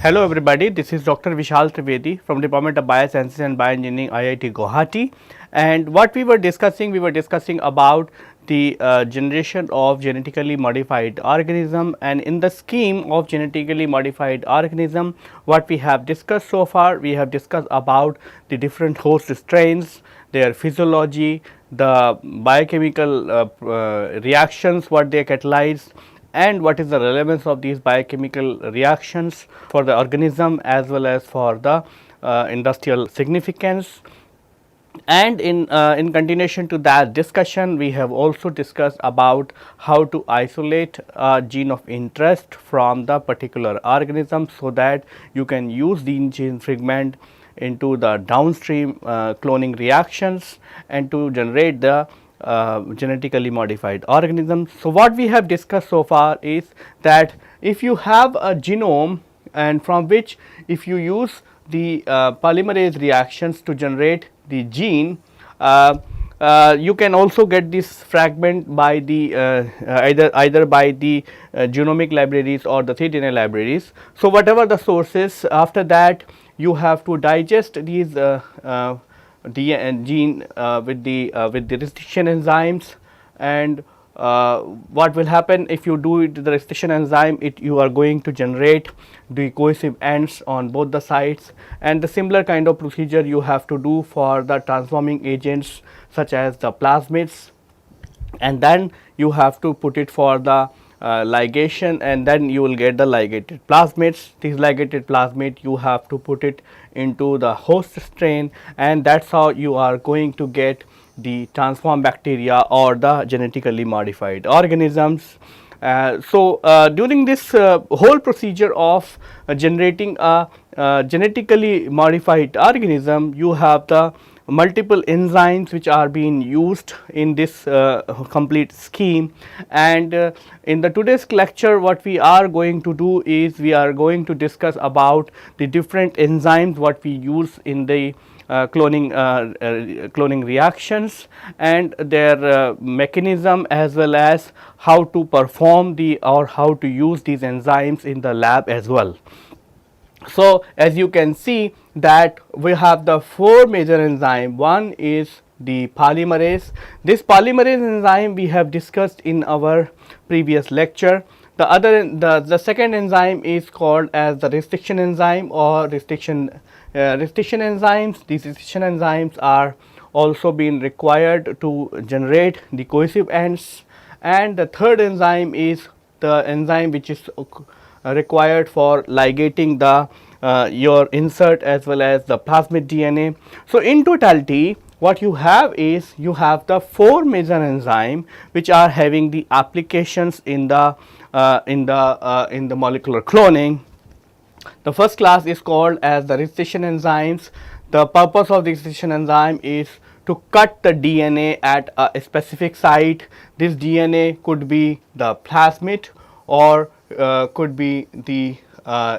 Hello everybody, this is Dr. Vishal Trivedi from Department of Biosciences and Bioengineering, IIT Guwahati. And what we were discussing about the generation of genetically modified organism, and in the scheme of genetically modified organism, what we have discussed so far, we have discussed about the different host strains, their physiology, the biochemical reactions, what they catalyze, and what is the relevance of these biochemical reactions for the organism as well as for the industrial significance. And in continuation to that discussion, we have also discussed about how to isolate a gene of interest from the particular organism, so that you can use the gene fragment into the downstream cloning reactions and to generate the genetically modified organisms. So, what we have discussed so far is that if you have a genome, and from which if you use the polymerase reactions to generate the gene, you can also get this fragment by the either by the genomic libraries or the 3DNA libraries. So, whatever the sources, after that you have to digest these gene with the restriction enzymes, and what will happen if you do it the restriction enzyme, you are going to generate the cohesive ends on both the sides, and the similar kind of procedure you have to do for the transforming agents such as the plasmids, and then you have to put it for the ligation, and then you will get the ligated plasmids. These ligated plasmid you have to put it into the host strain, and that is how you are going to get the transformed bacteria or the genetically modified organisms. During this whole procedure of generating a genetically modified organism, you have the multiple enzymes which are being used in this complete scheme. And in the today's lecture, what we are going to do is we are going to discuss about the different enzymes what we use in the cloning reactions, and their mechanism, as well as how to perform the or how to use these enzymes in the lab as well. So, as you can see that we have the four major enzyme. One is the polymerase. This polymerase enzyme we have discussed in our previous lecture. The second enzyme is called as the restriction enzyme or restriction enzymes. These restriction enzymes are also being required to generate the cohesive ends, and the third enzyme is the enzyme which is required for ligating the your insert as well as the plasmid DNA. So, in totality what you have is you have the four major enzyme which are having the applications in the molecular cloning. The first class is called as the restriction enzymes. The purpose of the restriction enzyme is to cut the DNA at a specific site. This DNA could be the plasmid or could be the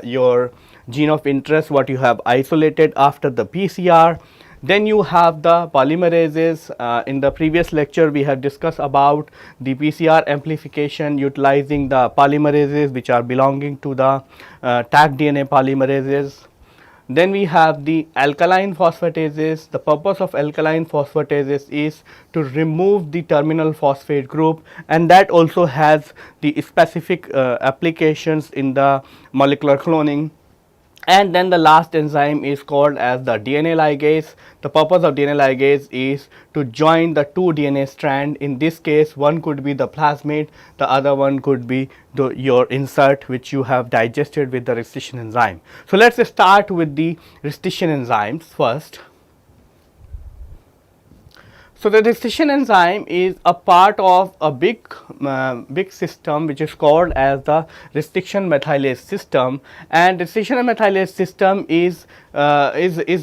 your gene of interest what you have isolated after the PCR. Then you have the polymerases. In the previous lecture we have discussed about the PCR amplification utilizing the polymerases which are belonging to the Taq DNA polymerases. Then we have the alkaline phosphatases. The purpose of alkaline phosphatases is to remove the terminal phosphate group, and that also has the specific applications in the molecular cloning. And then the last enzyme is called as the DNA ligase. The purpose of DNA ligase is to join the two DNA strand. In this case, one could be the plasmid, the other one could be your insert which you have digested with the restriction enzyme. So, let us start with the restriction enzymes first. So, the restriction enzyme is a part of a big system which is called as the restriction methylase system, and restriction methylase system is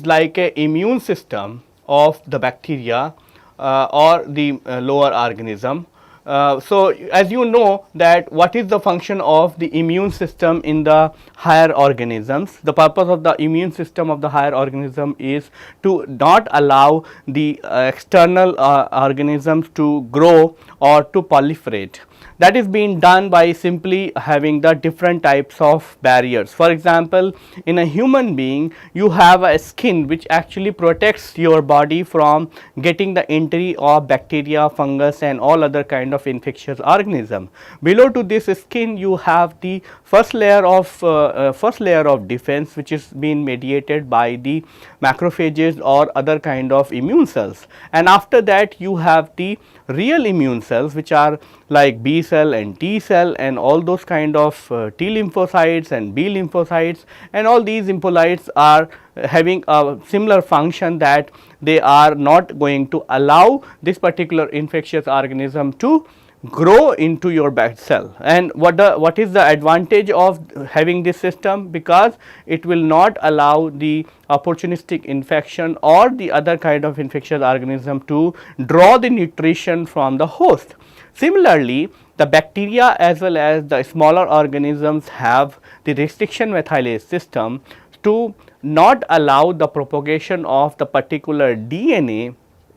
like a immune system of the bacteria or the lower organism. So, as you know that what is the function of the immune system in the higher organisms. The purpose of the immune system of the higher organism is to not allow the external organisms to grow or to proliferate. that is being done by simply having the different types of barriers. For example, in a human being you have a skin which actually protects your body from getting the entry of bacteria, fungus and all other kind of infectious organism. Below to this skin you have the first layer of defense, which is being mediated by the macrophages or other kind of immune cells, and after that you have the real immune cells which are like B cell and T cell and all those kind of T lymphocytes and B lymphocytes, and all these lymphocytes are having a similar function that they are not going to allow this particular infectious organism to grow into your back cell. And what is the advantage of having this system? Because it will not allow the opportunistic infection or the other kind of infectious organism to draw the nutrition from the host. Similarly, the bacteria as well as the smaller organisms have the restriction methylase system to not allow the propagation of the particular DNA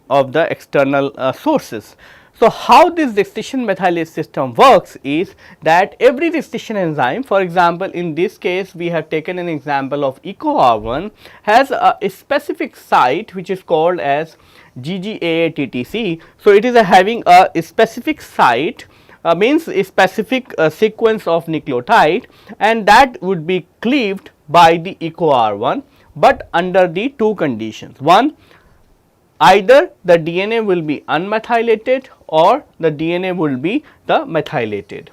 of the external sources. So, how this restriction methylase system works is that every restriction enzyme, for example, in this case we have taken an example of EcoR1, has a specific site which is called as GGAATTC. So, it is having a specific site, means a specific sequence of nucleotide, and that would be cleaved by the EcoR1, but under the two conditions. One, either the DNA will be unmethylated or the DNA will be the methylated.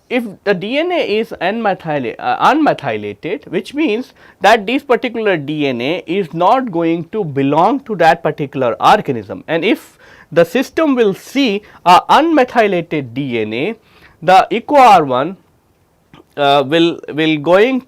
If the DNA is unmethylated, which means that this particular DNA is not going to belong to that particular organism, and if the system will see a unmethylated DNA, the EcoR1 will going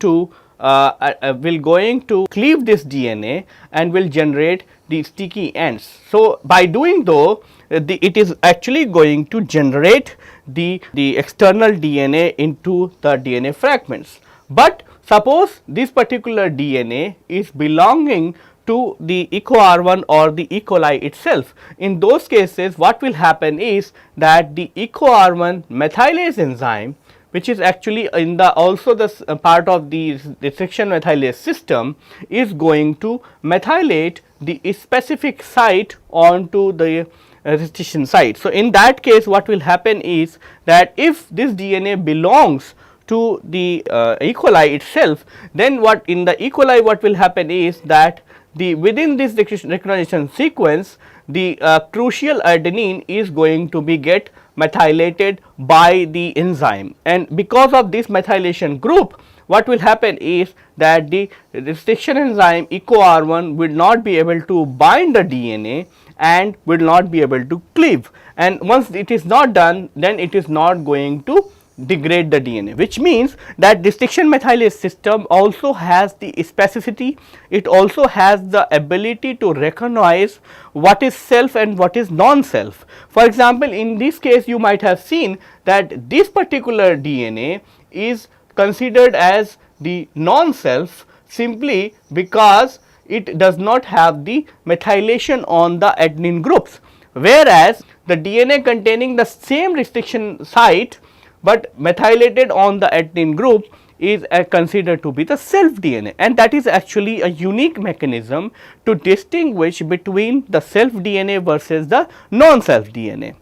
to cleave this DNA and will generate the sticky ends. So, by doing though, it is actually going to generate the external DNA into the DNA fragments. But suppose this particular DNA is belonging to the EcoR1 or the E. coli itself. In those cases, what will happen is that the EcoR1 methylase enzyme, which is actually in the also the part of the restriction methylase system, is going to methylate the specific site onto the restriction site. So, in that case what will happen is that if this DNA belongs to the E. coli itself, then what in the E. coli what will happen is that the within this recognition sequence, the crucial adenine is going to be get methylated by the enzyme, and because of this methylation group, what will happen is that the restriction enzyme EcoR1 will not be able to bind the DNA and will not be able to cleave, and once it is not done, then it is not going to degrade the DNA, which means that restriction methylase system also has the specificity, it also has the ability to recognize what is self and what is non-self. For example, in this case you might have seen that this particular DNA is considered as the non-self simply because it does not have the methylation on the adenine groups, whereas the DNA containing the same restriction site but methylated on the adenine group is considered to be the self DNA, and that is actually a unique mechanism to distinguish between the self DNA versus the non-self DNA.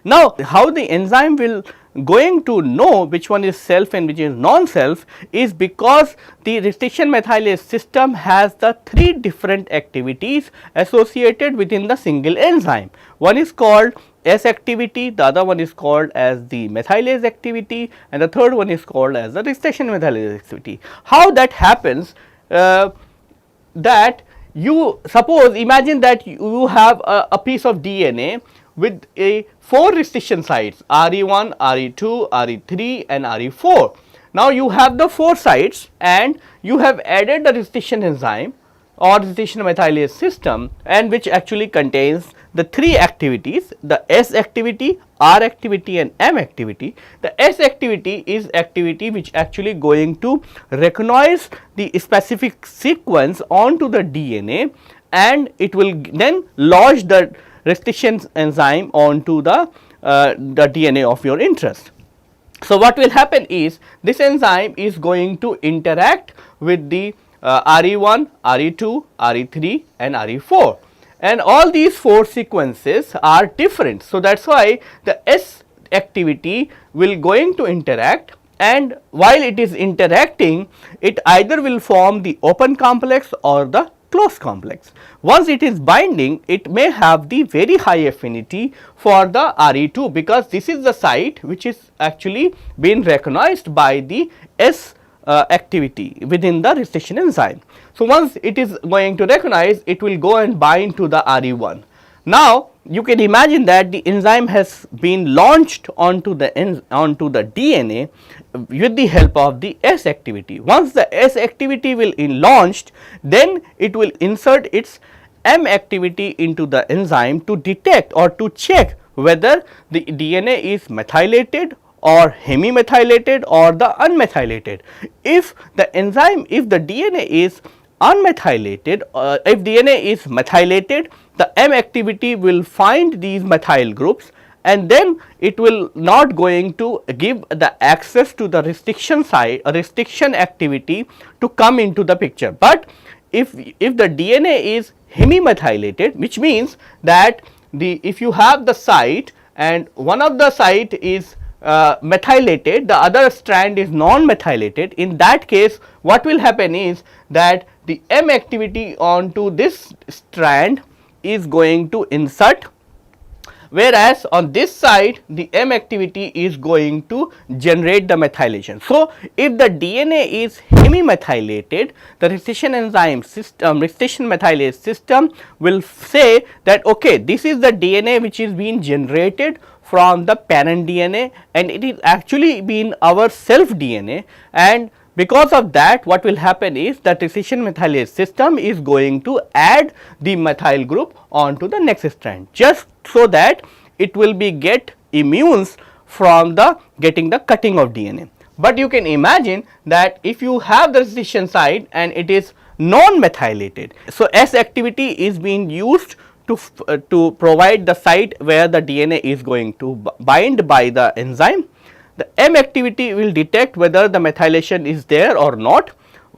Now, how the enzyme will going to know which one is self and which is non-self is because the restriction methylase system has the three different activities associated within the single enzyme. One is called S activity, the other one is called as the methylase activity, and the third one is called as the restriction methylase activity. How that happens? That you suppose, imagine that you have a piece of DNA with a 4 restriction sites RE1, RE2, RE3 and RE4. Now, you have the 4 sites and you have added the restriction enzyme or restriction methylase system, and which actually contains the 3 activities, the S activity, R activity and M activity. The S activity is activity which actually going to recognize the specific sequence onto the DNA, and it will then lodge the restriction enzyme onto the the DNA of your interest. So, what will happen is this enzyme is going to interact with the RE1, RE2, RE3 and RE4, and all these 4 sequences are different. So, that is why the S activity will going to interact, and while it is interacting, it either will form the open complex or the closed complex. Once it is binding, it may have the very high affinity for the RE2, because this is the site which is actually been recognized by the S activity within the restriction enzyme. So, once it is going to recognize, it will go and bind to the RE1. Now, you can imagine that the enzyme has been launched onto the DNA with the help of the S activity. Once the S activity will be launched, then it will insert its M activity into the enzyme to detect or to check whether the DNA is methylated or hemimethylated or the unmethylated. If the DNA is unmethylated, if DNA is methylated, the M activity will find these methyl groups, and then it will not going to give the access to the restriction site, restriction activity to come into the picture. But if the DNA is hemimethylated, which means that if you have the site and one of the site is methylated, the other strand is non-methylated, in that case what will happen is that the M activity onto this strand is going to insert, whereas on this side the M activity is going to generate the methylation. So, if the DNA is hemimethylated, the restriction enzyme system, restriction methylase system will say that okay, this is the DNA which is being generated from the parent DNA, and it is actually been our self DNA, and because of that what will happen is that restriction methylase system is going to add the methyl group onto the next strand, just so that it will be get immunes from the getting the cutting of DNA. But you can imagine that if you have the restriction site and it is non-methylated, so S activity is being used to provide the site where the DNA is going to bind by the enzyme. The M activity will detect whether the methylation is there or not.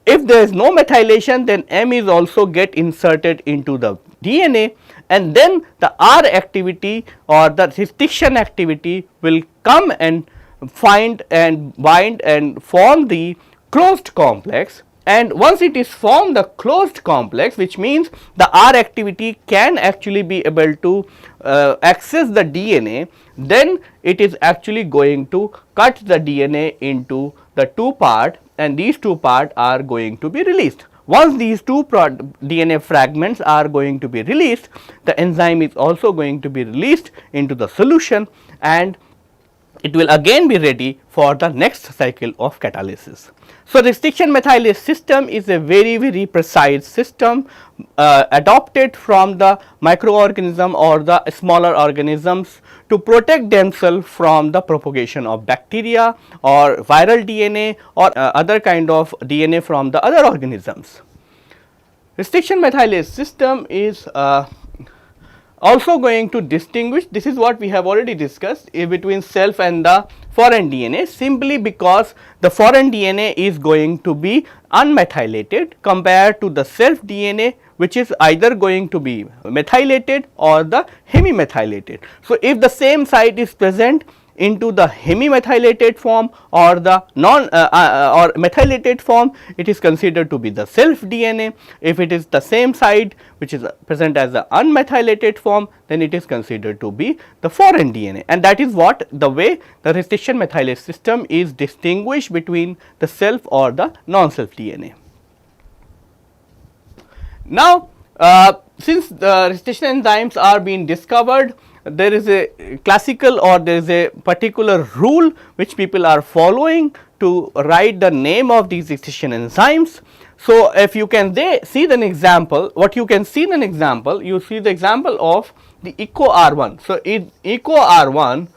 If there is no methylation, then M is also get inserted into the DNA, and then the R activity or the restriction activity will come and find and bind and form the closed complex. And once it is formed the closed complex, which means the R activity can actually be able to access the DNA, then it is actually going to cut the DNA into the 2 parts, and these 2 parts are going to be released. Once these 2 DNA fragments are going to be released, the enzyme is also going to be released into the solution, and it will again be ready for the next cycle of catalysis. So, restriction methylase system is a very precise system adopted from the microorganism or the smaller organisms to protect themselves from the propagation of bacteria or viral DNA or other kind of DNA from the other organisms. Restriction methylase system is also going to distinguish, this is what we have already discussed, between self and the foreign DNA, simply because the foreign DNA is going to be unmethylated compared to the self DNA, which is either going to be methylated or the hemimethylated. So, if the same site is present into the hemimethylated form or the or methylated form, it is considered to be the self DNA. If it is the same site which is present as the unmethylated form, then it is considered to be the foreign DNA, and that is what the way the restriction methylase system is distinguished between the self or the non-self DNA. Now, since the restriction enzymes are being discovered, there is a classical or there is a particular rule which people are following to write the name of these restriction enzymes. So, if you can see an example, what you can see in an example, you see the example of the ECO R1. So, ECO R1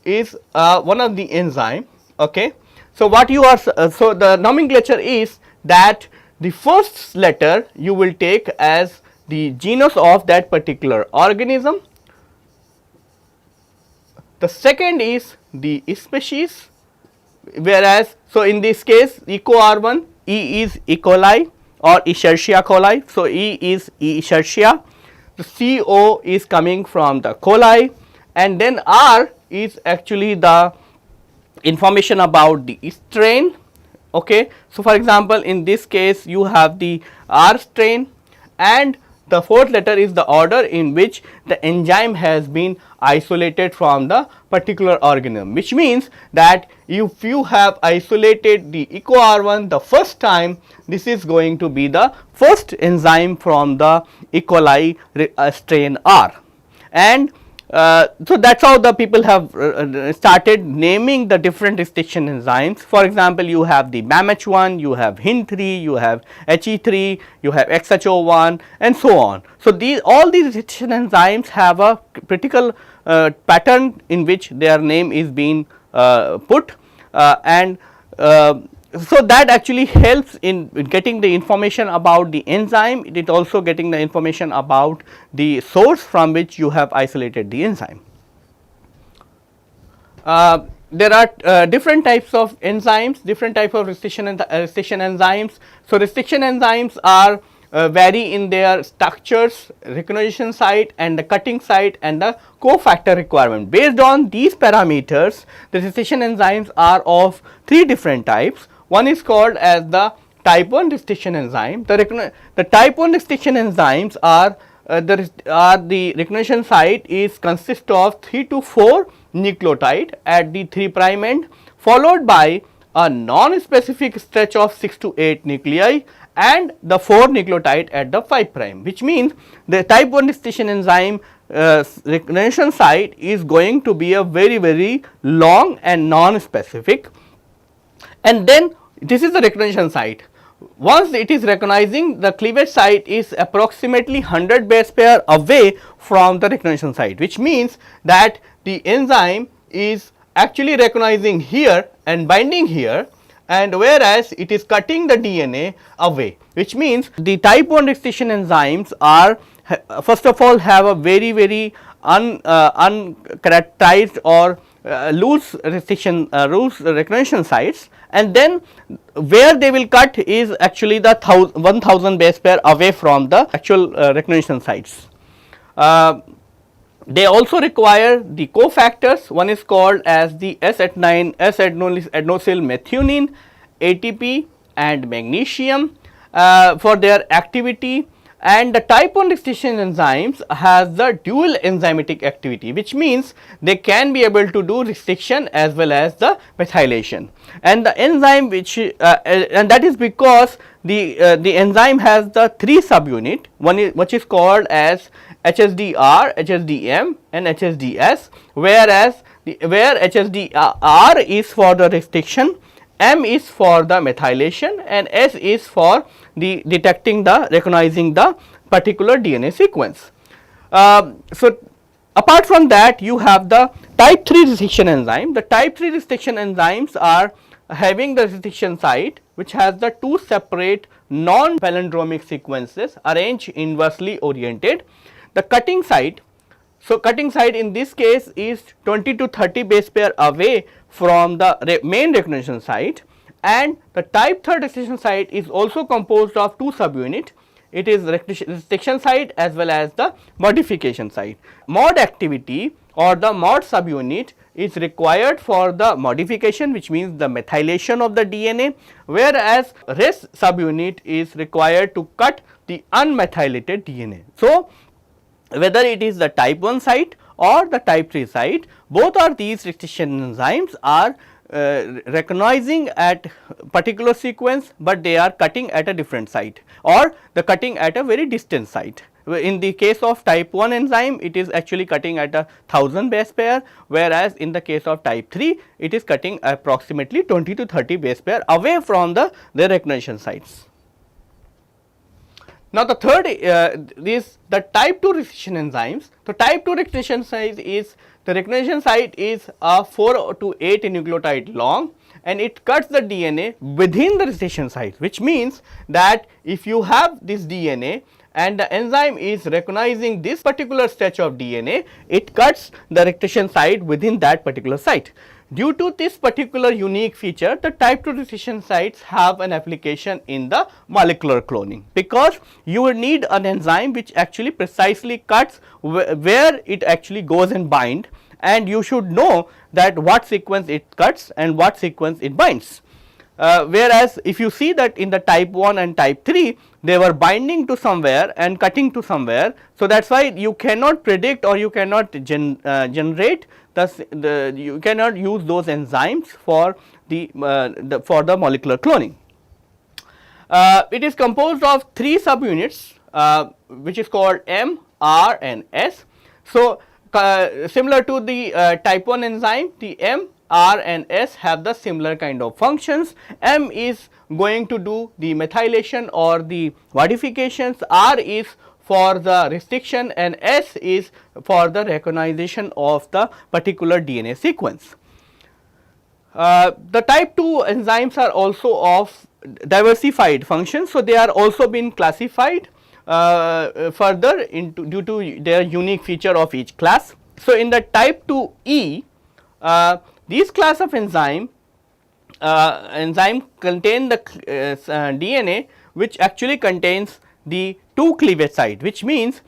is one of the enzyme. Okay. So, what you are so the nomenclature is that the first letter you will take as the genus of that particular organism. The second is the species, whereas, so in this case EcoR1, E is E. coli or Escherichia coli. So, E is Escherichia, the CO is coming from the coli, and then R is actually the information about the strain. Okay. So, for example, in this case you have the R strain, and the fourth letter is the order in which the enzyme has been isolated from the particular organism, which means that if you have isolated the EcoR1 the first time, this is going to be the first enzyme from the E. coli strain R. And so that is how the people have started naming the different restriction enzymes. For example, you have the BAMH1, you have HIN3, you have HE3, you have XHO1 and so on. So, all these restriction enzymes have a critical pattern in which their name is being put, and so that actually helps in getting the information about the enzyme. It is also getting the information about the source from which you have isolated the enzyme. There are different types of enzymes, different types of restriction enzymes. So, restriction enzymes are vary in their structures, recognition site and the cutting site and the cofactor requirement. Based on these parameters, the restriction enzymes are of three different types. One is called as the type 1 restriction enzyme. The type 1 restriction enzymes are the recognition site is consist of 3 to 4 nucleotide at the 3' end, followed by a non-specific stretch of 6 to 8 nuclei and the 4 nucleotide at the 5', which means the type 1 restriction enzyme recognition site is going to be a very long and non-specific, and then this is the recognition site. Once it is recognizing, the cleavage site is approximately 100 base pair away from the recognition site, which means that the enzyme is actually recognizing here and binding here, and whereas it is cutting the DNA away, which means the type 1 restriction enzymes are first of all have a very uncharacterized or loose recognition sites, and then where they will cut is actually the 1000 base pair away from the actual recognition sites. They also require the cofactors. One is called as the S-adenine, S-adenosyl methionine, ATP and magnesium for their activity, and the type 1 restriction enzymes has the dual enzymatic activity, which means they can be able to do restriction as well as the methylation, and the enzyme which and that is because the enzyme has the 3 subunit, one is which is called as HSDR, HSDM and HSDS, whereas where HSDR is for the restriction, M is for the methylation and S is for the detecting the recognizing the particular DNA sequence. So, apart from that, you have the type 3 restriction enzyme. The type 3 restriction enzymes are having the restriction site which has the 2 separate non-palindromic sequences arranged inversely oriented. The cutting site, so cutting site in this case is 20 to 30 base pair away from the main recognition site, and the type 3 restriction site is also composed of 2 subunit. It is restriction site as well as the modification site. Mod activity or the mod subunit is required for the modification, which means the methylation of the DNA, whereas rest subunit is required to cut the unmethylated DNA. So, whether it is the type 1 site or the type 3 site, both are these restriction enzymes are recognizing at particular sequence, but they are cutting at a different site or the cutting at a very distant site. In the case of type 1 enzyme, it is actually cutting at 1000 base pair, whereas in the case of type 3, it is cutting approximately 20 to 30 base pair away from the recognition sites. Now, the third is the type 2 restriction enzymes. So, type 2 restriction site is the recognition site is 4 to 8 nucleotide long, and it cuts the DNA within the restriction site, which means that if you have this DNA and the enzyme is recognizing this particular stretch of DNA, it cuts the rectification site within that particular site. Due to this particular unique feature, the type 2 rectification sites have an application in the molecular cloning, because you will need an enzyme which actually precisely cuts where it actually goes and bind, and you should know that what sequence it cuts and what sequence it binds. Whereas if you see that in the type 1 and type 3, they were binding to somewhere and cutting to somewhere. So, that is why you cannot predict, or you cannot generate you cannot use those enzymes for the molecular cloning. It is composed of 3 subunits, which is called M, R and S. So, similar to the type 1 enzyme, the M, R and S have the similar kind of functions. M is going to do the methylation or the modifications, R is for the restriction, and S is for the recognition of the particular DNA sequence. The type 2 enzymes are also of diversified functions. So, they are also been classified further into due to their unique feature of each class. So, in the type 2E, these class of enzyme contain the DNA which actually contains the 2 cleavage site, which means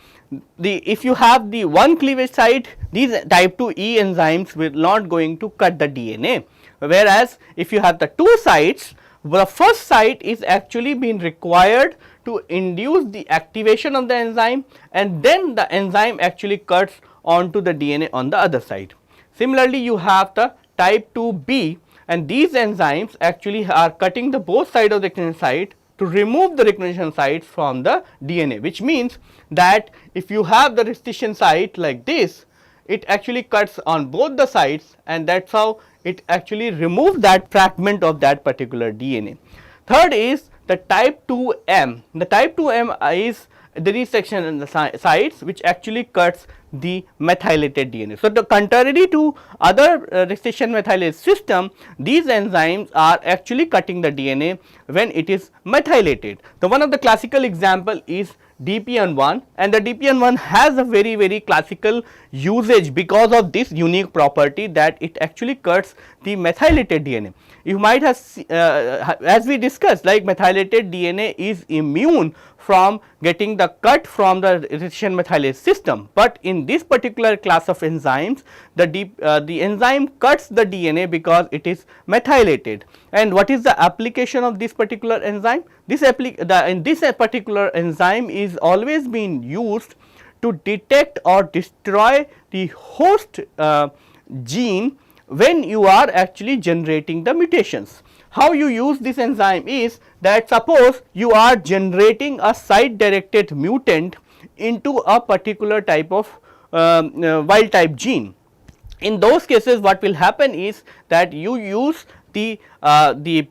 if you have the 1 cleavage site, these type 2E enzymes will not going to cut the DNA, whereas if you have the 2 sites, the first site is actually being required to induce the activation of the enzyme, and then the enzyme actually cuts onto the DNA on the other side. Similarly, you have the type 2B, and these enzymes actually are cutting the both sides of the recognition site to remove the recognition sites from the DNA, which means that if you have the restriction site like this, it actually cuts on both the sides, and that is how it actually removes that fragment of that particular DNA. Third is the type 2M. The type 2M is the resection in the sites which actually cuts the methylated DNA. So, the contrary to other restriction methylase system, these enzymes are actually cutting the DNA when it is methylated. The one of the classical example is DPN1, and the DPN1 has a very classical usage because of this unique property that it actually cuts the methylated DNA. You might have as we discussed, like methylated DNA is immune from getting the cut from the restriction methylase system, but in this particular class of enzymes, the enzyme cuts the DNA because it is methylated. And what is the application of this particular enzyme? This particular enzyme is always being used to detect or destroy the host gene when you are actually generating the mutations. How you use this enzyme is that suppose you are generating a site directed mutant into a particular type of wild type gene. In those cases, what will happen is that you use the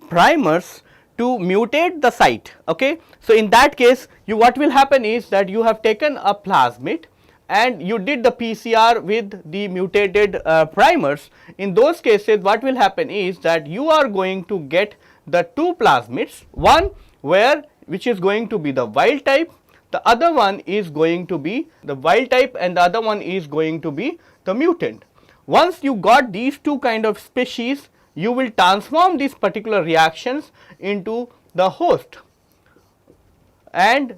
primers to mutate the site. Okay. So, in that case, what will happen is that you have taken a plasmid and you did the PCR with the mutated primers. In those cases, what will happen is that you are going to get the 2 plasmids, one which is going to be the wild type, the other one is going to be the wild type, and the other one is going to be the mutant. Once you got these 2 kind of species, you will transform these particular reactions into the host, and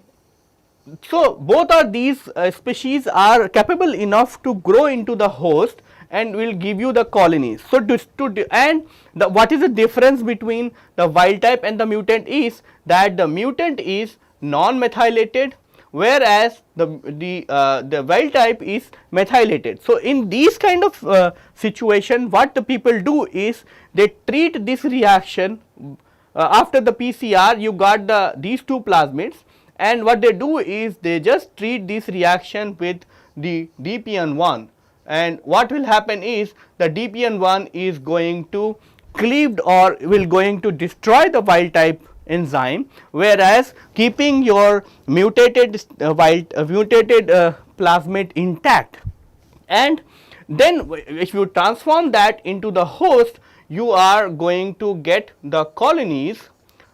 so both of these species are capable enough to grow into the host and will give you the colonies. So, what is the difference between the wild type and the mutant is that the mutant is non-methylated, whereas the wild type is methylated. So, in these kind of situation, what the people do is they treat this reaction after the PCR. You got these 2 plasmids, and what they do is they just treat this reaction with the DPN1, and what will happen is the DPN1 is going to cleaved or will going to destroy the wild type enzyme, whereas keeping your mutated plasmid intact. And then if you transform that into the host, you are going to get the colonies,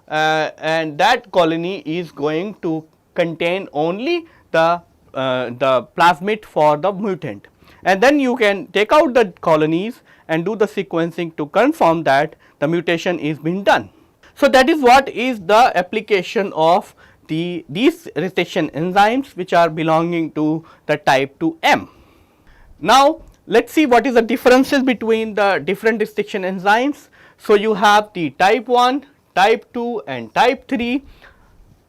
and that colony is going to contain only the plasmid for the mutant, and then you can take out the colonies and do the sequencing to confirm that the mutation is being done. So, that is what is the application of these restriction enzymes which are belonging to the type 2M. Now, let us see what is the differences between the different restriction enzymes. So, you have the type 1, type 2 and type 3.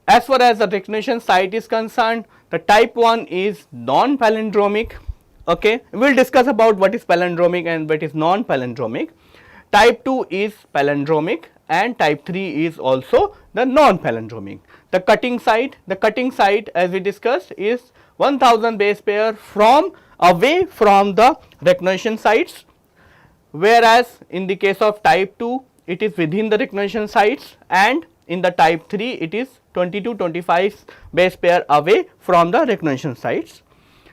As far as the recognition site is concerned, the type 1 is non-palindromic. Okay, we will discuss about what is palindromic and what is non-palindromic. Type 2 is palindromic and type 3 is also the non-palindromic. The cutting site as we discussed is 1000 base pair from away from the recognition sites, whereas in the case of type 2 it is within the recognition sites, and in the type 3 it is 20 to 25 base pair away from the recognition sites.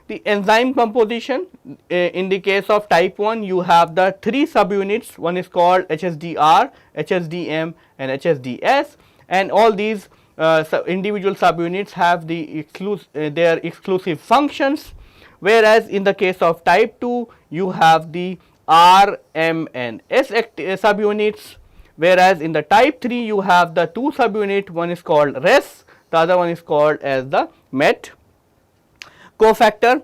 The enzyme composition, in the case of type 1 you have the 3 subunits, one is called HSDR, HSDM and HSDS, and all these individual subunits have the their exclusive functions, whereas in the case of type 2 you have the R, M and S subunits, whereas in the type 3 you have the 2 subunit, one is called RES, the other one is called as the MET. Cofactor,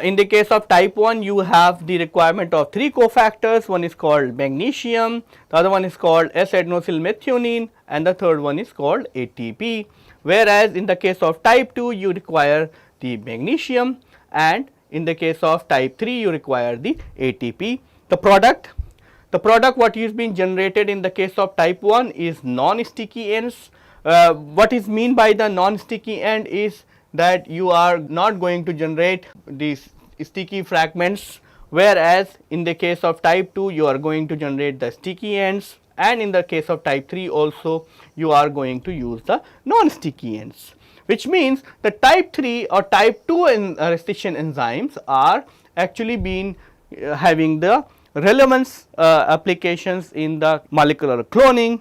in the case of type 1 you have the requirement of 3 cofactors, one is called magnesium, the other one is called S-adenosylmethionine and the third one is called ATP, whereas in the case of type 2 you require the magnesium and in the case of type 3 you require the ATP. The product what is being generated in the case of type 1 is non-sticky ends. What is mean by the non-sticky end is that you are not going to generate these sticky fragments, whereas in the case of type 2 you are going to generate the sticky ends, and in the case of type 3 also you are going to use the non-sticky ends, which means the type 3 or type 2 restriction enzymes are actually been having the relevance applications in the molecular cloning,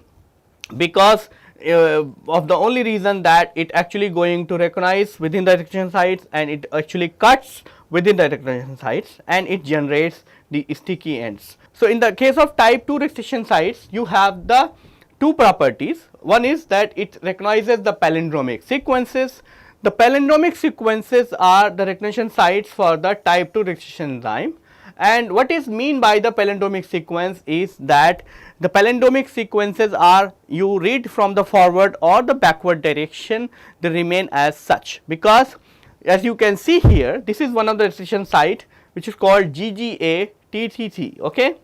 because of the only reason that it actually going to recognize within the restriction sites and it actually cuts within the restriction sites and it generates the sticky ends. So, in the case of type 2 restriction sites you have the two properties. One is that it recognizes the palindromic sequences. The palindromic sequences are the recognition sites for the type 2 restriction enzyme. And what is mean by the palindromic sequence is that the palindromic sequences are, you read from the forward or the backward direction, they remain as such, because as you can see here this is one of the restriction site which is called GGA-TTT. Okay.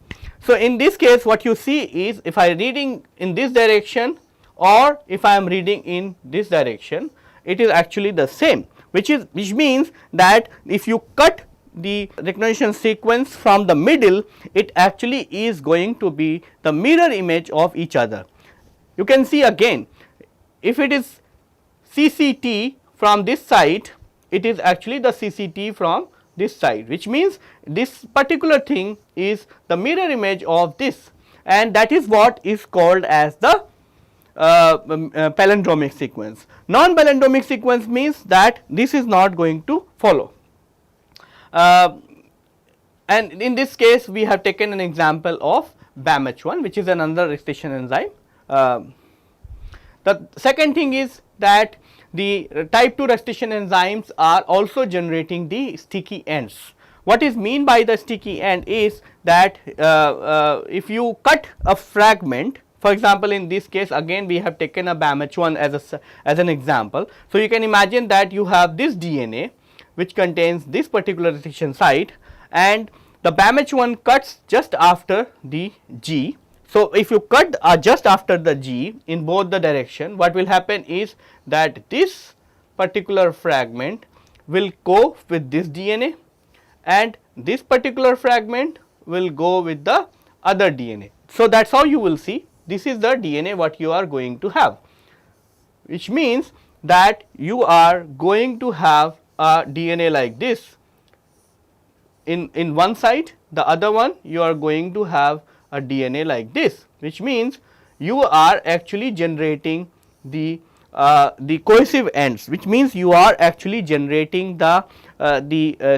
So, in this case what you see is if I am reading in this direction or if I am reading in this direction, it is actually the same, which means that if you cut the recognition sequence from the middle, it actually is going to be the mirror image of each other. You can see again, if it is CCT from this side, it is actually the CCT from this side, which means this particular thing is the mirror image of this, and that is what is called as the palindromic sequence. Non-palindromic sequence means that this is not going to follow. And in this case we have taken an example of BAMH1, which is another restriction enzyme. The second thing is that the type 2 restriction enzymes are also generating the sticky ends. What is mean by the sticky end is that if you cut a fragment, for example, in this case again we have taken a BAMH1 as an example. So, you can imagine that you have this DNA which contains this particular restriction site, and the BAMH1 cuts just after the G. So, if you cut just after the G in both the direction, what will happen is that this particular fragment will go with this DNA and this particular fragment will go with the other DNA. So, that is how you will see this is the DNA what you are going to have, which means that you are going to have a DNA like this in one side, the other one you are going to have a DNA like this, which means you are actually generating the the cohesive ends, which means you are actually generating the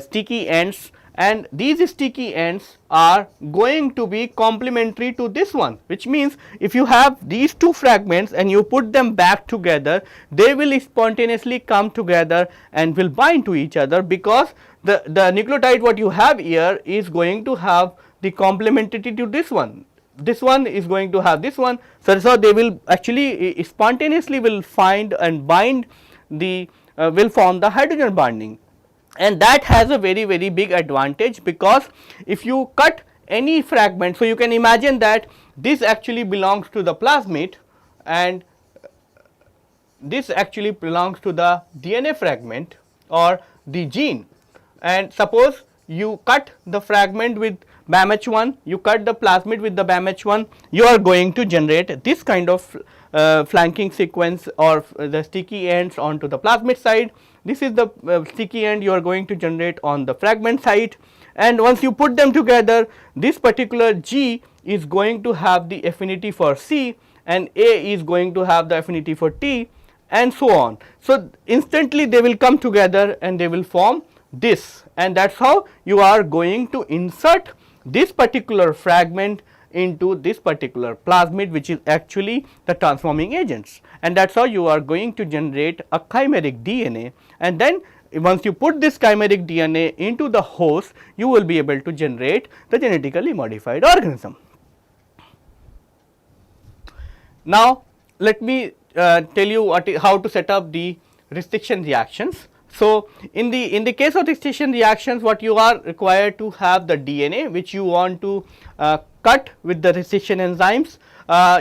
sticky ends, and these sticky ends are going to be complementary to this one, which means if you have these two fragments and you put them back together, they will spontaneously come together and will bind to each other, because the nucleotide what you have here is going to have the complementarity to this one is going to have this one. So they will actually spontaneously will find and bind the will form the hydrogen bonding, and that has a very big advantage, because if you cut any fragment, so you can imagine that this actually belongs to the plasmid and this actually belongs to the DNA fragment or the gene, and suppose you cut the fragment with BAMH1, you cut the plasmid with the BAMH1, you are going to generate this kind of flanking sequence or the sticky ends onto the plasmid side. This is the sticky end you are going to generate on the fragment side, and once you put them together, this particular G is going to have the affinity for C and A is going to have the affinity for T, and so on. So instantly they will come together and they will form this, and that is how you are going to insert this particular fragment into this particular plasmid, which is actually the transforming agents, and that is how you are going to generate a chimeric DNA, and then once you put this chimeric DNA into the host, you will be able to generate the genetically modified organism. Now let me tell you how to set up the restriction reactions. So in the case of restriction reactions, what you are required to have the DNA which you want to cut with the restriction enzymes.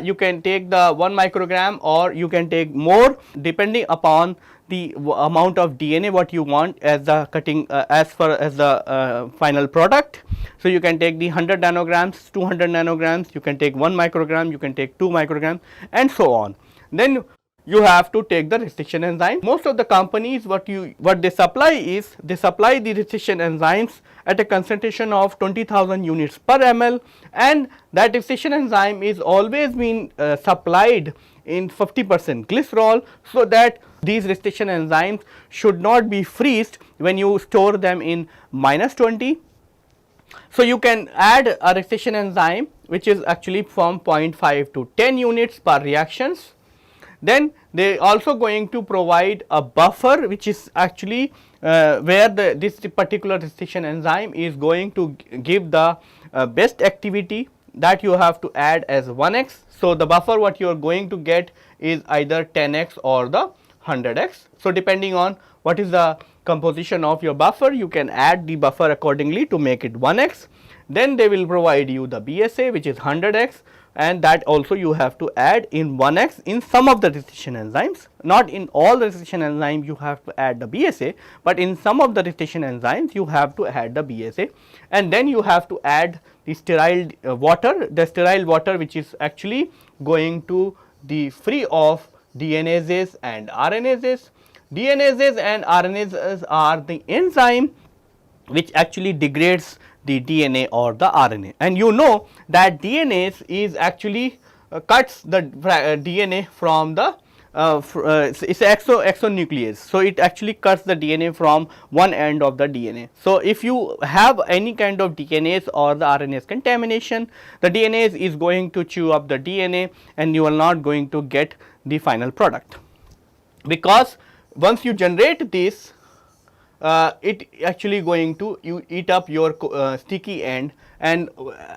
You can take the 1 microgram or you can take more, depending upon the amount of DNA what you want as the cutting as far as the final product. So you can take the 100 nanograms, 200 nanograms, you can take 1 microgram, you can take 2 microgram, and so on. Then you have to take the restriction enzyme. Most of the companies what they supply is they supply the restriction enzymes at a concentration of 20,000 units per ml, and that restriction enzyme is always being supplied in 50% glycerol, so that these restriction enzymes should not be freezed when you store them in -20. So you can add a restriction enzyme which is actually from 0.5 to 10 units per reactions. Then they also going to provide a buffer, which is actually where this particular restriction enzyme is going to give the best activity, that you have to add as 1x. So the buffer what you are going to get is either 10x or the 100x. So depending on what is the composition of your buffer, you can add the buffer accordingly to make it 1x. Then they will provide you the BSA, which is 100x, and that also you have to add in 1x in some of the restriction enzymes. Not in all the restriction enzymes you have to add the BSA, but in some of the restriction enzymes you have to add the BSA, and then you have to add the sterile water, which is actually going to be free of DNases and RNases. DNases and RNases are the enzyme which actually degrades the DNA or the RNA, and you know that DNase is actually cuts the DNA from the it is exonuclease. So it actually cuts the DNA from one end of the DNA. So if you have any kind of DNase or the RNase contamination, the DNase is going to chew up the DNA and you are not going to get the final product, because once you generate this, it actually going to eat up your sticky end, and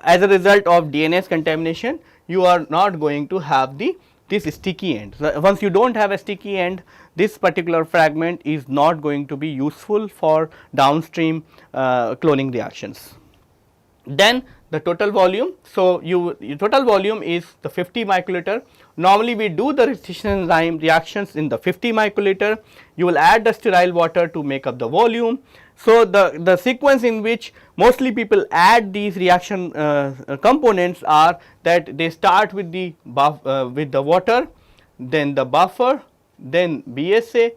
as a result of DNase contamination, you are not going to have this sticky end. So once you do not have a sticky end, this particular fragment is not going to be useful for downstream cloning reactions. Then the total volume. So your total volume is the 50 microliter. Normally we do the restriction enzyme reactions in the 50 microliter. You will add the sterile water to make up the volume. So the sequence in which mostly people add these reaction components are that they start with the water, then the buffer, then BSA,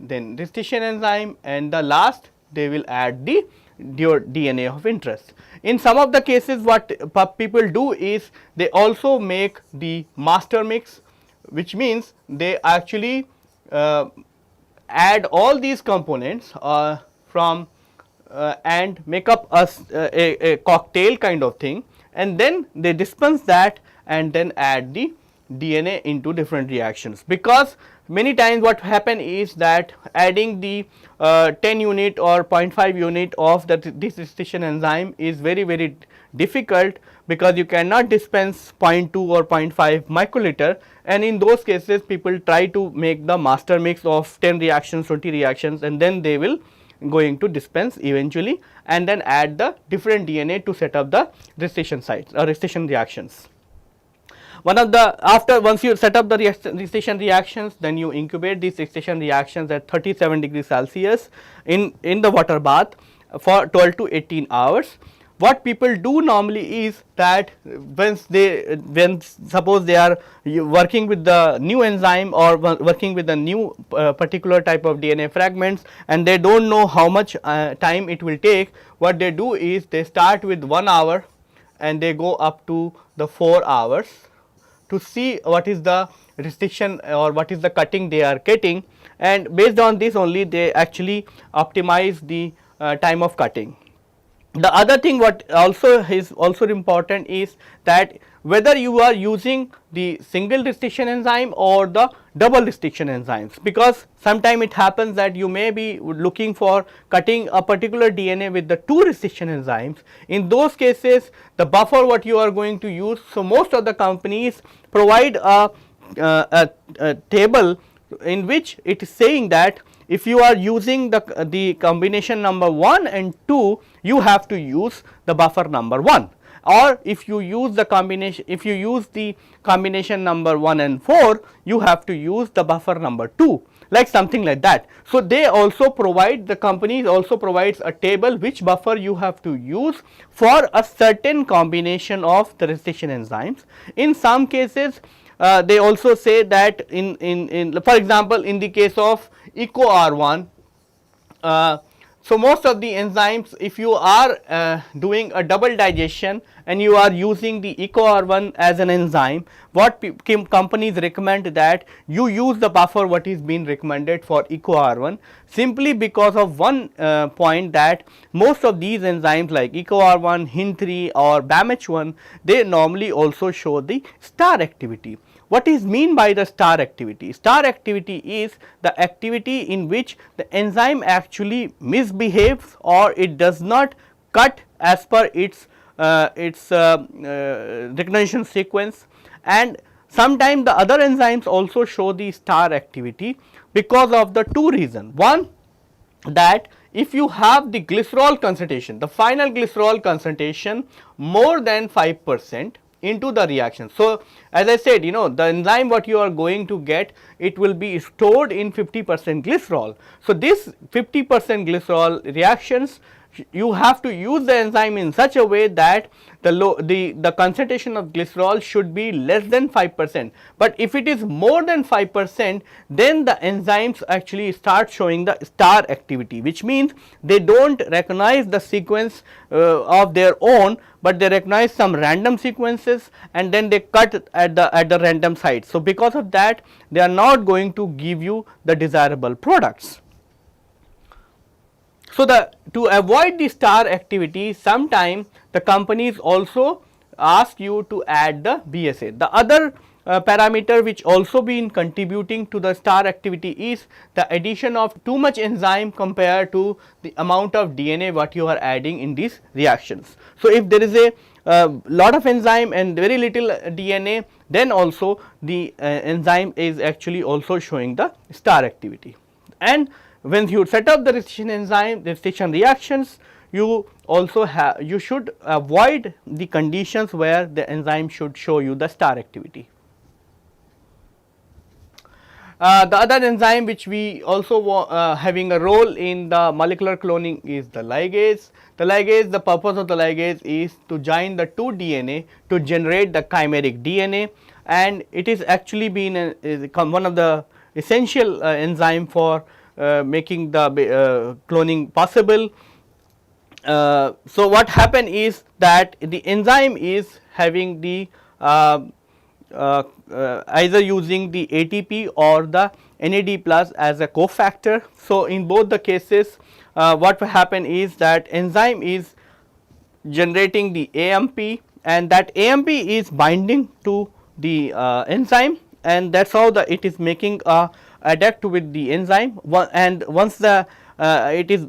then restriction enzyme, and the last they will add your DNA of interest. In some of the cases, what people do is they also make the master mix, which means they actually uh, add all these components from and make up a cocktail kind of thing, and then they dispense that and then add the DNA into different reactions. Because many times what happen is that adding the 10 unit or 0.5 unit of the this restriction enzyme is very difficult, because you cannot dispense 0.2 or 0.5 microliter, and in those cases people try to make the master mix of 10 reactions, 20 reactions, and then they will going to dispense eventually and then add the different DNA to set up the restriction sites or restriction reactions. One of the once you set up the restriction reactions, then you incubate these restriction reactions at 37 degrees Celsius in the water bath for 12 to 18 hours. What people do normally is that when suppose they are working with the new enzyme or working with the new particular type of DNA fragments, and they do not know how much time it will take, what they do is they start with 1 hour and they go up to the 4 hours to see what is the restriction or what is the cutting they are getting, and based on this only they actually optimize the time of cutting. The other thing what also is also important is that whether you are using the single restriction enzyme or the double restriction enzymes, because sometime it happens that you may be looking for cutting a particular DNA with the 2 restriction enzymes. In those cases the buffer what you are going to use, so most of the companies provide a table in which it is saying that if you are using the combination number 1 and 2, you have to use the buffer number 1, or if you use the combination number 1 and 4, you have to use the buffer number 2, like something like that. So they also provide, the companies also provides a table which buffer you have to use for a certain combination of the restriction enzymes. In some cases they also say that in for example in the case of Eco R1, so most of the enzymes, if you are doing a double digestion and you are using the Eco R1 as an enzyme, what companies recommend that you use the buffer what is being recommended for Eco R1, simply because of one point, that most of these enzymes like Eco R1, HIN3 or BAMH1, they normally also show the star activity. What is mean by the star activity? Star activity is the activity in which the enzyme actually misbehaves or it does not cut as per its recognition sequence, and sometimes the other enzymes also show the star activity because of the 2 reasons. One, that if you have the glycerol concentration, the final glycerol concentration more than 5% into the reaction. So as I said, the enzyme what you are going to get, it will be stored in 50% glycerol. So this 50% glycerol reactions, you have to use the enzyme in such a way that the concentration of glycerol should be less than 5%, but if it is more than 5%, then the enzymes actually start showing the star activity, which means they do not recognize the sequence of their own, but they recognize some random sequences and then they cut at the random site. So because of that, they are not going to give you the desirable products. So to avoid the star activity, sometimes the companies also ask you to add the BSA. The other parameter which also been contributing to the star activity is the addition of too much enzyme compared to the amount of DNA what you are adding in these reactions. So if there is a lot of enzyme and very little DNA, then also the enzyme is actually also showing the star activity. And when you set up the restriction enzyme, restriction reactions, you also you should avoid the conditions where the enzyme should show you the star activity. The other enzyme which we also having a role in the molecular cloning is the ligase. The ligase, the purpose of the ligase is to join the 2 DNA to generate the chimeric DNA, and it is actually been one of the essential enzyme for making the cloning possible. So what happen is that the enzyme is having the either using the ATP or the NAD plus as a cofactor. So, in both the cases what will happen is that enzyme is generating the AMP, and that AMP is binding to the enzyme, and that is how it is making a adduct with the enzyme. And once the it is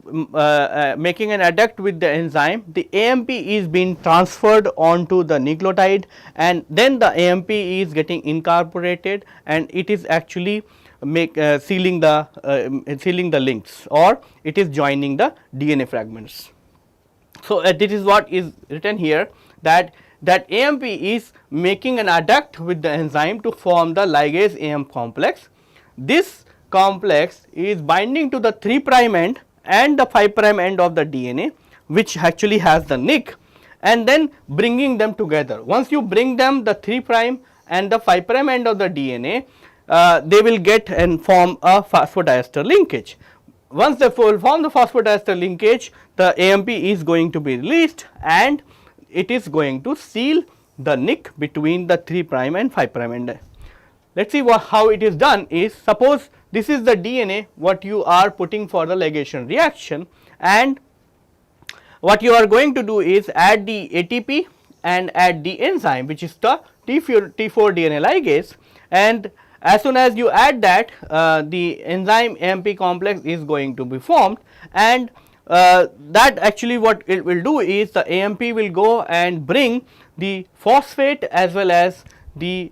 making an adduct with the enzyme, the AMP is being transferred onto the nucleotide, and then the AMP is getting incorporated, and it is actually sealing the links, or it is joining the DNA fragments. So, this is what is written here, that AMP is making an adduct with the enzyme to form the ligase AM complex. This complex is binding to the 3 prime end and the 5 prime end of the DNA, which actually has the nick, and then bringing them together. Once you bring them, the 3 prime and the 5 prime end of the DNA, they will get and form a phosphodiester linkage. Once they form the phosphodiester linkage, the AMP is going to be released, and it is going to seal the nick between the 3 prime and 5 prime end. Let us see how it is done is, suppose this is the DNA what you are putting for the ligation reaction, and what you are going to do is add the ATP and add the enzyme, which is the T4 DNA ligase, and as soon as you add that, the enzyme AMP complex is going to be formed, and that actually what it will do is the AMP will go and bring the phosphate as well as the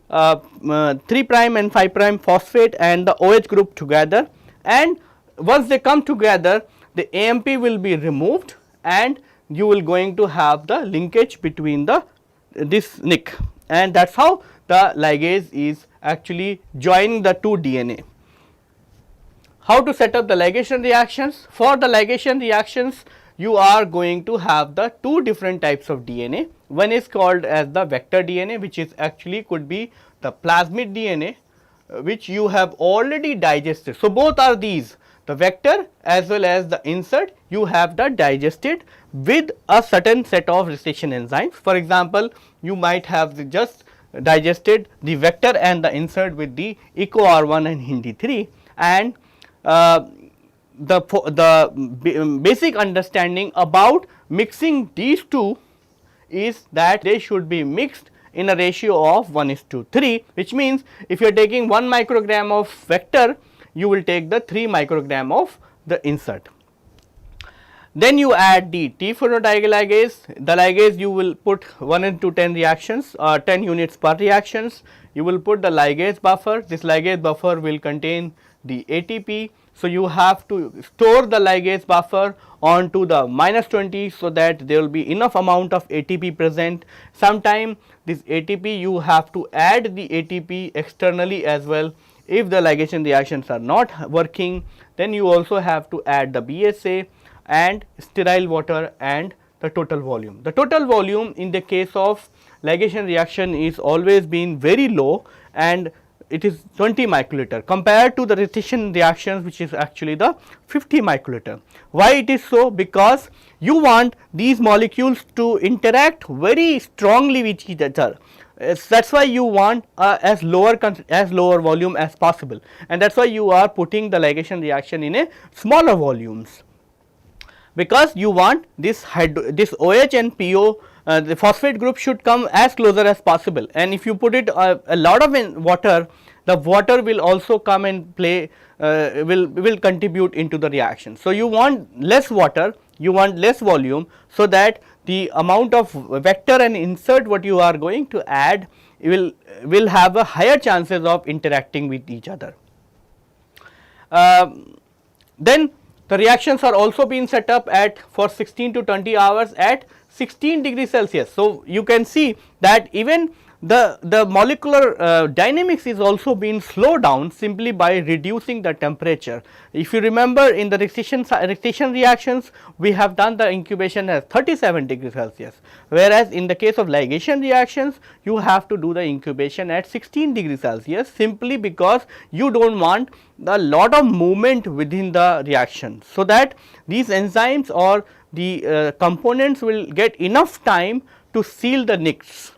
3 prime and 5 prime phosphate and the OH group together, and once they come together, the AMP will be removed, and you will going to have the linkage between this nick, and that is how the ligase is actually joining the 2 DNA. How to set up the ligation reactions? For the ligation reactions, you are going to have the 2 different types of DNA. One is called as the vector DNA, which is actually could be the plasmid DNA, which you have already digested. So, both are these, the vector as well as the insert, you have the digested with a certain set of restriction enzymes. For example, you might have just digested the vector and the insert with the EcoR1 and HinD3, and the basic understanding about mixing these two is that they should be mixed in a ratio of 1:3, which means if you are taking 1 microgram of vector, you will take the 3 microgram of the insert. Then you add the T-phosphodiligase, the ligase you will put 1:10 reactions or 10 units per reactions. You will put the ligase buffer, this ligase buffer will contain the ATP. So, you have to store the ligase buffer onto the -20, so that there will be enough amount of ATP present. Sometime this ATP you have to add the ATP externally as well. If the ligation reactions are not working, then you also have to add the BSA and sterile water and the total volume. The total volume in the case of ligation reaction is always been very low, and it is 20 microliter compared to the restriction reactions, which is actually the 50 microliter. Why it is so? Because you want these molecules to interact very strongly with each other. That is why you want as lower volume as possible, and that is why you are putting the ligation reaction in a smaller volumes, because you want this OH and PO, the phosphate group should come as closer as possible, and if you put it a lot of water, the water will also come and play, will contribute into the reaction. So, you want less water, you want less volume, so that the amount of vector and insert what you are going to add will have a higher chances of interacting with each other. Then the reactions are also being set up at for 16 to 20 hours at 16 degrees Celsius. So, you can see that even the molecular dynamics is also being slowed down simply by reducing the temperature. If you remember, in the restriction reactions, we have done the incubation at 37 degrees Celsius, whereas in the case of ligation reactions, you have to do the incubation at 16 degrees Celsius, simply because you do not want a lot of movement within the reaction, so that these enzymes or the components will get enough time to seal the nicks.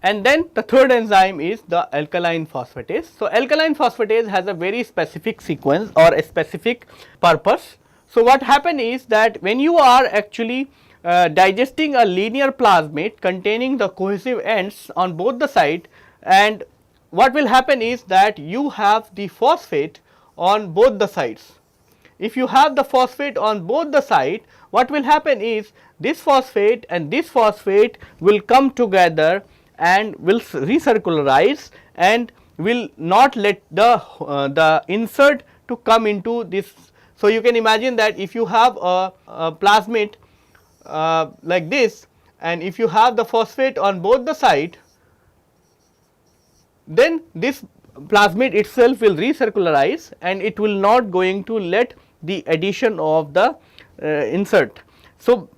And then the third enzyme is the alkaline phosphatase. So, alkaline phosphatase has a very specific sequence or a specific purpose. So, what happen is that when you are actually digesting a linear plasmid containing the cohesive ends on both the side, and what will happen is that you have the phosphate on both the sides. If you have the phosphate on both the side, what will happen is this phosphate and this phosphate will come together and will recircularize and will not let the insert to come into this. So, you can imagine that if you have a plasmid like this, and if you have the phosphate on both the side, then this plasmid itself will recircularize and it will not going to let the addition of the insert. So,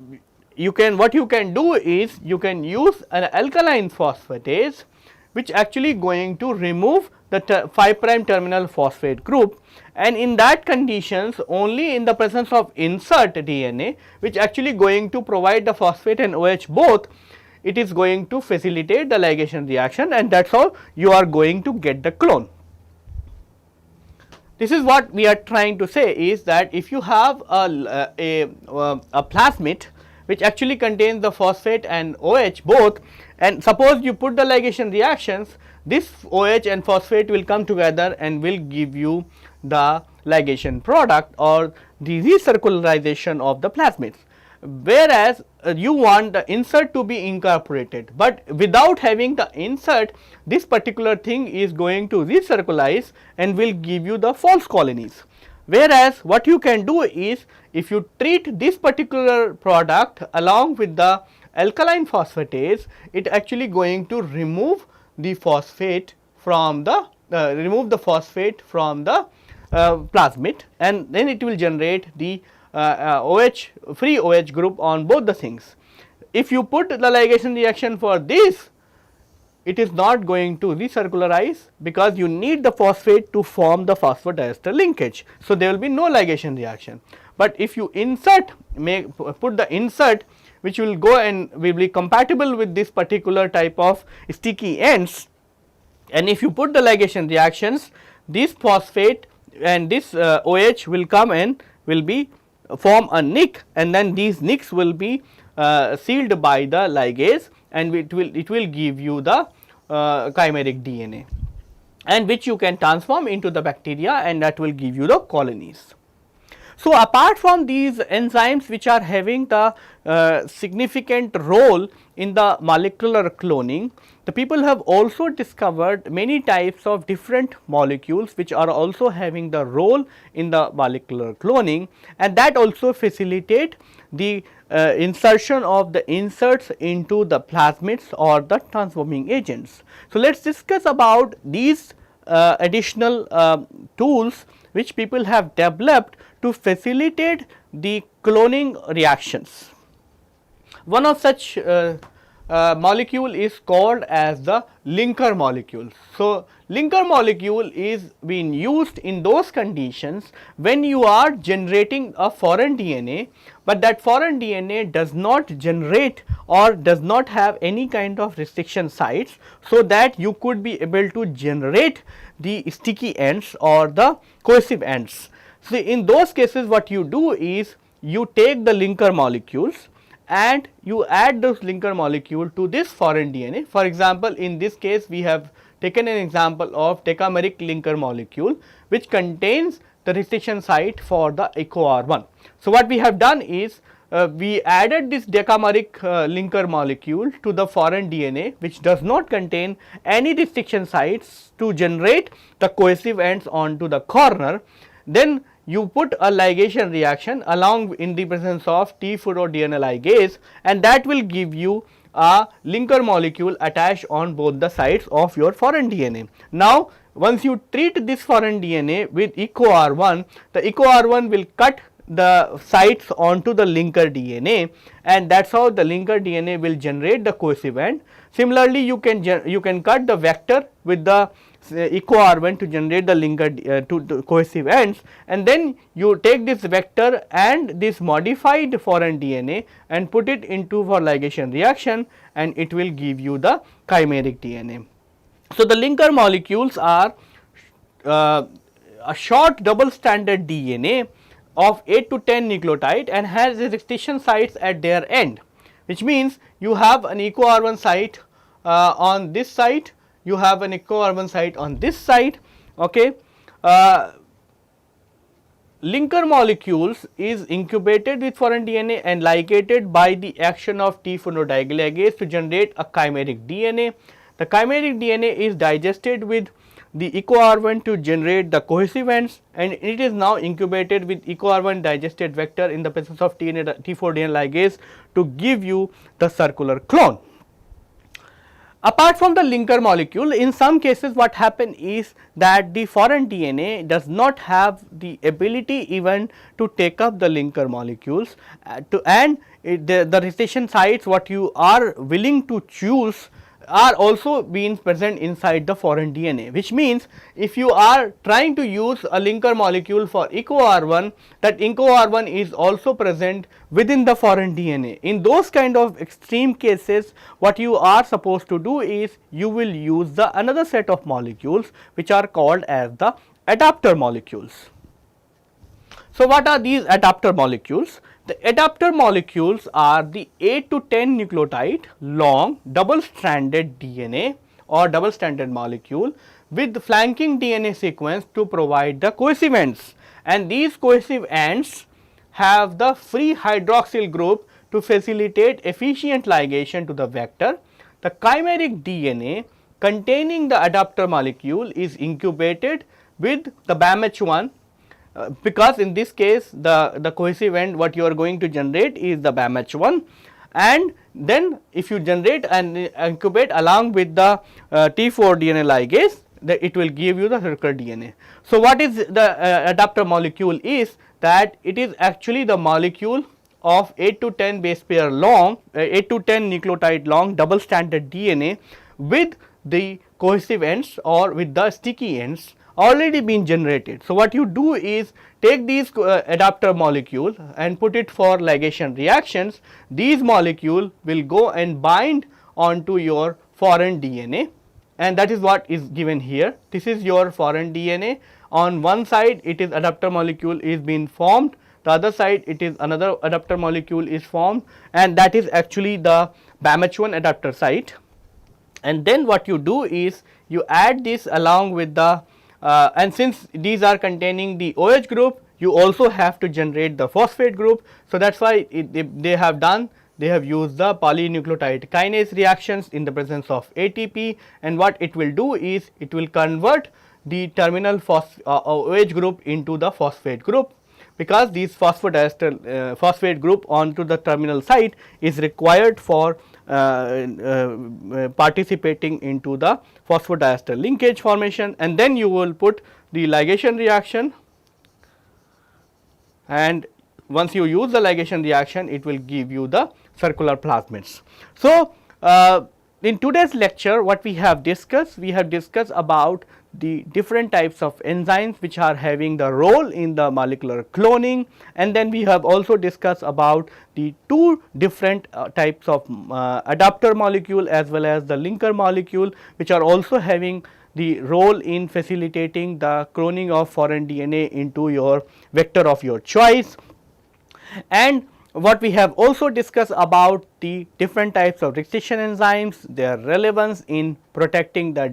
you can, what you can do is you can use an alkaline phosphatase which actually going to remove the 5 prime terminal phosphate group, and in that conditions only in the presence of insert DNA which actually going to provide the phosphate and OH both, it is going to facilitate the ligation reaction, and that is how you are going to get the clone. This is what we are trying to say is that if you have a plasmid which actually contains the phosphate and OH both, and suppose you put the ligation reactions, this OH and phosphate will come together and will give you the ligation product or the recircularization of the plasmids. Whereas you want the insert to be incorporated, but without having the insert, this particular thing is going to recircularize and will give you the false colonies. Whereas what you can do is, if you treat this particular product along with the alkaline phosphatase, it actually going to remove the phosphate from the plasmid, and then it will generate the OH, free OH group on both the things. If you put the ligation reaction for this, it is not going to recircularize because you need the phosphate to form the phosphodiester linkage. So, there will be no ligation reaction. But if you insert, put the insert which will go and will be compatible with this particular type of sticky ends, and if you put the ligation reactions, this phosphate and this OH will come and will be form a nick, and then these nicks will be sealed by the ligase, and it will give you the chimeric DNA, and which you can transform into the bacteria, and that will give you the colonies. So, apart from these enzymes which are having the significant role in the molecular cloning, the people have also discovered many types of different molecules which are also having the role in the molecular cloning, and that also facilitate the insertion of the inserts into the plasmids or the transforming agents. So, let us discuss about these additional tools which people have developed to facilitate the cloning reactions. One of such molecule is called as the linker molecule. So, linker molecule is being used in those conditions when you are generating a foreign DNA, but that foreign DNA does not generate or does not have any kind of restriction sites, so that you could be able to generate the sticky ends or the cohesive ends. So, in those cases what you do is you take the linker molecules and you add those linker molecule to this foreign DNA. For example, in this case we have taken an example of decameric linker molecule which contains the restriction site for the EcoR1. So, what we have done is we added this decameric linker molecule to the foreign DNA which does not contain any restriction sites to generate the cohesive ends onto the corner. Then you put a ligation reaction along in the presence of T-fluoroDNA ligase, and that will give you a linker molecule attached on both the sides of your foreign DNA. Now, once you treat this foreign DNA with EcoR1, the EcoR1 will cut the sites onto the linker DNA, and that is how the linker DNA will generate the cohesive end. Similarly, you can cut the vector with the eco-R1 to generate the linker to cohesive ends, and then you take this vector and this modified foreign DNA and put it into for ligation reaction, and it will give you the chimeric DNA. So, the linker molecules are a short double stranded DNA of 8 to 10 nucleotide and has excitation sites at their end, which means you have an eco-R1 site on this site, you have an eco-R1 site on this site. Okay. Linker molecules is incubated with foreign DNA and ligated by the action of T-phosphodieglycase to generate a chimeric DNA. The chimeric DNA is digested with the eco-R1 to generate the cohesive ends, and it is now incubated with eco-R1 digested vector in the presence of T4DNA ligase to give you the circular clone. Apart from the linker molecule, in some cases what happen is that the foreign DNA does not have the ability even to take up the linker molecules the recession sites what you are willing to choose are also being present inside the foreign DNA, which means if you are trying to use a linker molecule for eco-R1, that eco-R1 is also present within the foreign DNA. In those kind of extreme cases, what you are supposed to do is you will use the another set of molecules which are called as the adapter molecules. So, what are these adapter molecules? The adapter molecules are the 8 to 10 nucleotide long double stranded DNA or double stranded molecule with flanking DNA sequence to provide the cohesive ends, and these cohesive ends have the free hydroxyl group to facilitate efficient ligation to the vector. The chimeric DNA containing the adapter molecule is incubated with the BAMH1 because in this case the cohesive end what you are going to generate is the BAMH1, and then if you generate and incubate along with the T4 DNA ligase, it will give you the circular DNA. So, what is the adapter molecule is that it is actually the molecule of 8 to 10 base pair long 8 to 10 nucleotide long double stranded DNA with the cohesive ends or with the sticky ends already been generated. So, what you do is take these adapter molecule and put it for ligation reactions. These molecule will go and bind onto your foreign DNA, and that is what is given here. This is your foreign DNA. On one side it is adapter molecule is being formed, the other side it is another adapter molecule is formed, and that is actually the BAMH1 adapter site. And then what you do is you add this along with the and since these are containing the OH group, you also have to generate the phosphate group. So, that is why they have used the polynucleotide kinase reactions in the presence of ATP, and what it will do is it will convert the terminal OH group into the phosphate group, because these phosphodiester phosphate group onto the terminal site is required for participating into the phosphodiester linkage formation, and then you will put the ligation reaction, and once you use the ligation reaction it will give you the circular plasmids. So, in today's lecture what we have discussed about the different types of enzymes which are having the role in the molecular cloning, and then we have also discussed about the two different types of adapter molecule as well as the linker molecule, which are also having the role in facilitating the cloning of foreign DNA into your vector of your choice. And what we have also discussed about the different types of recession enzymes, their relevance in protecting the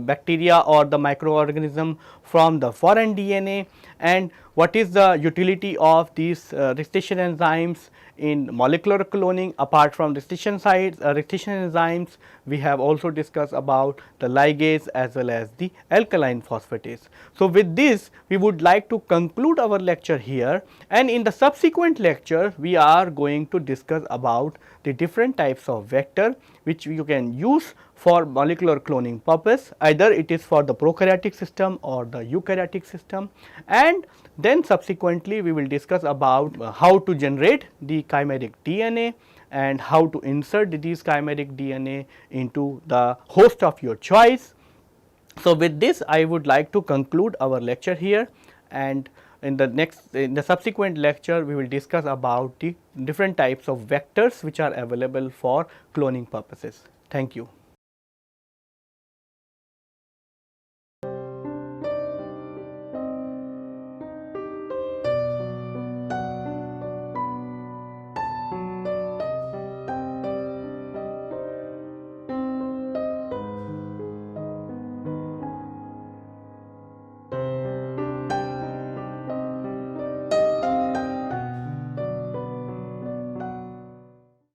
bacteria or the microorganism from the foreign DNA, and what is the utility of these recession enzymes in molecular cloning. Apart from recession enzymes, we have also discussed about the ligase as well as the alkaline phosphatase. So, with this we would like to conclude our lecture here, and in the subsequent lecture we are going to discuss about the different types of vector which you can use for molecular cloning purpose, either it is for the prokaryotic system or the eukaryotic system, and then subsequently we will discuss about how to generate the chimeric DNA and how to insert these chimeric DNA into the host of your choice. So, with this I would like to conclude our lecture here, and in the subsequent lecture we will discuss about the different types of vectors which are available for cloning purposes. Thank you.